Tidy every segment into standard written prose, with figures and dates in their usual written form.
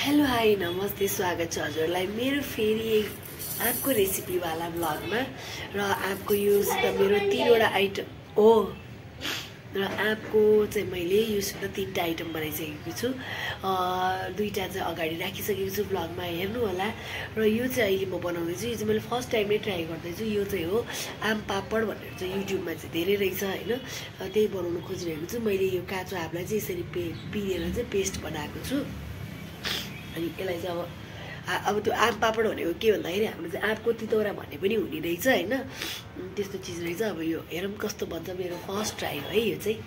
Hello hi नमस्ते, स्वागत छ हजुरलाई मेरो फेरि आँपको रेसिपीवाला ब्लगमा। र आँपको युज त मेरो 3वटा आइटम हो र आँपको चाहिँ मैले युज त 3टा आइटम बनाइसकेको छु। 2टा चाहिँ अगाडि राखिसकेको छु, ब्लगमा हेर्नु होला। र यो चाहिँ अहिले म बनाउँदैछु, यो चाहिँ मैले फर्स्ट टाइमै ट्राई गर्दैछु। यो चाहिँ हो आम पापड भनेर चाहिँ युट्युबमा चाहिँ धेरै रहेछ होइन, त्यही बनाउनु खोजिरहेको छु। मैले यो काँचो आँपलाई चाहिँ यसरी पिनेर चाहिँ पेस्ट बनाएको छु। अनि यसलाई चाहिँ अब त्यो आम पापड भनेको के भन्दाखेरि हाम्रो चाहिँ आँपको तितौरा भन्ने पनि हुने रहेछ होइन, त्यस्तो चिज रहेछ। अब यो हेरौँ कस्तो बन्छ, मेरो फर्स्ट ट्राई हो है यो चाहिँ।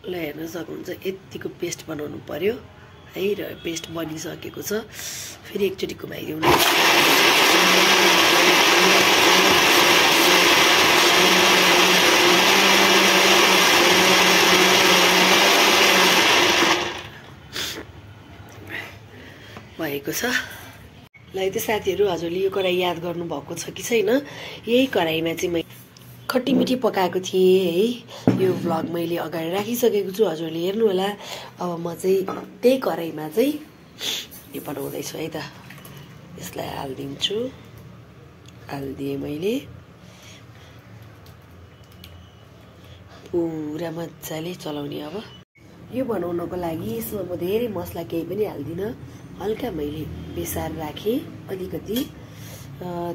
ल हेर्न सक्नुहुन्छ, यतिको पेस्ट बनाउनु पर्यो है। र पेस्ट बनिसकेको छ, फेरि एकचोटि घुमाइदिउँ न। भएको छ। ल त्यो साथीहरू, हजुरले यो कराई याद गर्नुभएको छ कि छैन? यही कराईमा चाहिँ मैले खट्टी मिठी पकाएको थिएँ है। यो भ्लग मैले अगाडि राखिसकेको छु, हजुरले हेर्नु होला। अब म चाहिँ त्यही कराईमा चाहिँ यो बनाउँदैछु है त। यसलाई हालिदिन्छु, हालिदिएँ मैले पुरा मजाले चलाउने। अब यो बनाउनको लागि यसमा म धेरै मसला केही पनि हाल्दिनँ, हल्का मैले बेसार राखेँ अलिकति।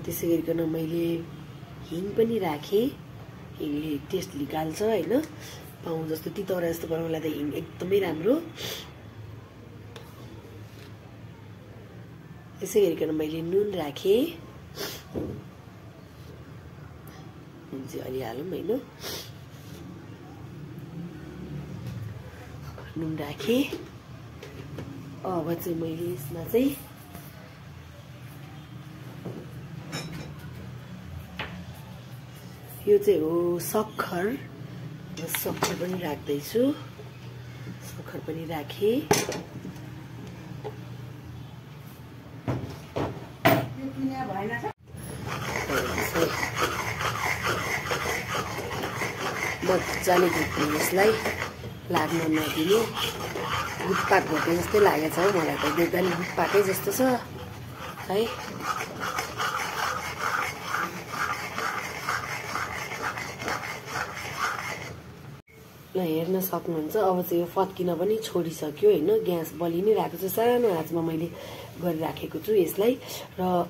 त्यसै गरिकन मैले हिङ पनि राखेँ, हिङले टेस्ट निकाल्छ होइन। पाउँ जस्तो तितौरा जस्तो बनाउनुलाई त हिङ एकदमै राम्रो। त्यसै गरिकन मैले नुन राखेँ, नुन चाहिँ अलि हालौँ होइन। नुन राखेँ। अब चाहिँ मैले यसमा चाहिँ यो चाहिँ हो सक्खर, सक्खर पनि राख्दैछु, सक्खर पनि राखेँ। मजाले घुट्ने, यसलाई लाग्न नदिनु। गुटपाट भोटे जस्तै लागेको छ हौ मलाई त, देख्दा नि गुटपाटै जस्तो छ है। ल हेर्न सक्नुहुन्छ, अब चाहिँ यो फत्किन पनि छोडिसक्यो होइन। ग्यास बलि नै राखेको छु, सानो आँचमा मैले गरिराखेको छु यसलाई। र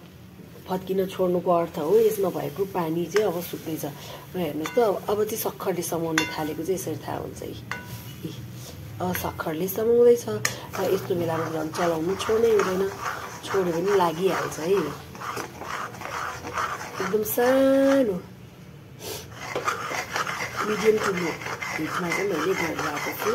फत्किन छोड्नुको अर्थ हो यसमा भएको पानी चाहिँ अब सुक्दैछ। र हेर्नुहोस् त, अब चाहिँ सक्खरले समाउनु थालेको चाहिँ यसरी थाहा हुन्छ। सक्खरले समाउँदैछ र यस्तो बेलामा झन् चलाउनु छोड्नै हुँदैन, छोड्यो भने लागिहाल्छ है। एकदम सानो मिडियम टु लो हिटमा चाहिँ मैले गरिरहेको छु।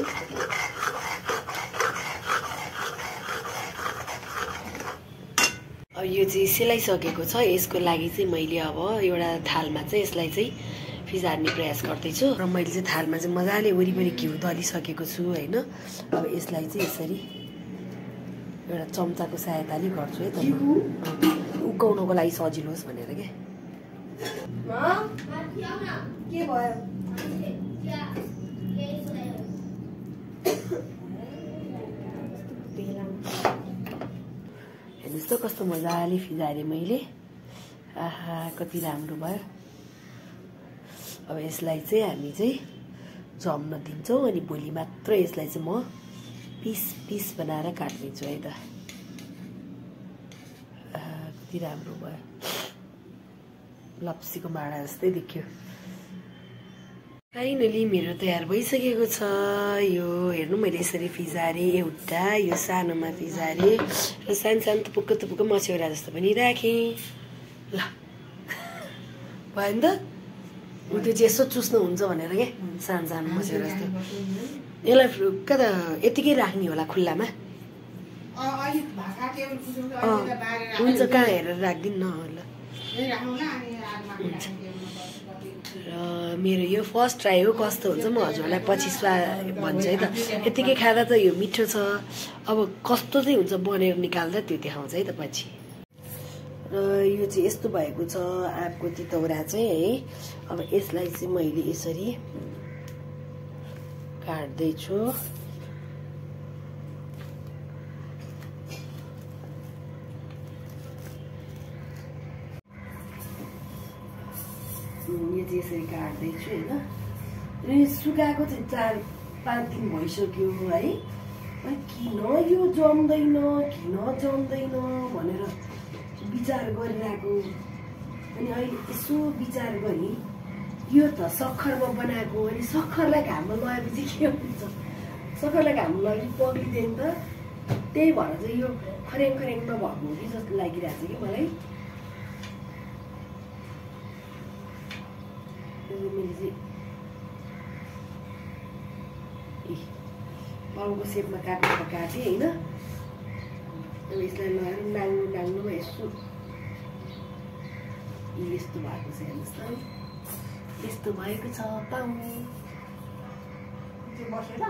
अब यो चाहिँ सेलाइसकेको छ, यसको लागि चाहिँ मैले अब एउटा थालमा चाहिँ यसलाई चाहिँ फिजार्ने प्रयास गर्दैछु। र मैले चाहिँ थालमा चाहिँ मजाले वरिपरि घिउ दलिसकेको छु होइन। अब यसलाई चाहिँ यसरी एउटा चम्चाको सहायताले गर्छु है त, उकाउनको लागि सजिलो होस् भनेर के। हेर्नुहोस् त कस्तो मजाले फिजारे मैले, आहा कति राम्रो भयो। अब यसलाई चाहिँ हामी चाहिँ जम्न दिन्छौँ, अनि भोलि मात्र यसलाई चाहिँ म पिस पिस बनाएर काट्नेछु है त। कति राम्रो भयो, लप्सीको माडा जस्तै देखियो। फाइनली मेरो तयार भइसकेको छ। यो हेर्नु, मैले यसरी फिजारेँ, एउटा यो सानोमा फिजारेँ र सानो सानो थुपुक्क मस्यौरा जस्तो पनि राखेँ। ल भयो नि त, त्यो चाहिँ यसो चुस्नु हुन्छ भनेर के, सानो सानो मस्यौरा जस्तो। यसलाई कता यतिकै राख्ने होला खुल्लामा? हुन्छ, कहाँ हेरेर राखिदिनु न। ल र मेरो यो फर्स्ट ट्राई हो, कस्तो हुन्छ म हजुरलाई पछि भन्छु है त। यतिकै खाँदा त यो मिठो छ, अब कस्तो चाहिँ हुन्छ बनेर निकाल्दा त्यो देखाउँछ है त पछि। र यो चाहिँ यस्तो भएको छ आँपको तितौरा चाहिँ है। अब यसलाई चाहिँ मैले यसरी काट्दैछु। यो चाहिँ यसरी काट्दैछु होइन। अनि सुकाएको चाहिँ 4-5 दिन भइसक्यो है। अनि किन यो जम्दैन भनेर विचार गरिरहेको। अनि अहिले यसो विचार गरी यो त सक्खरमा बनाएको, अनि सक्खरलाई घाममा लगाएपछि के हुन्छ? सक्खरलाई घाममा लगाएपछि पग्लिँदैन त। त्यही भएर चाहिँ यो खर्याङ नभएको हो कि जस्तो लागिरहेको छ कि मलाई। मैले चाहिँ पाउको सेपमा काटेर काटेँ होइन। अब यसलाई लगाएर नाङ्नुमा यसो यस्तो भएको छ हेर्नुहोस् त। यस्तो भएको छ पाउ बसेर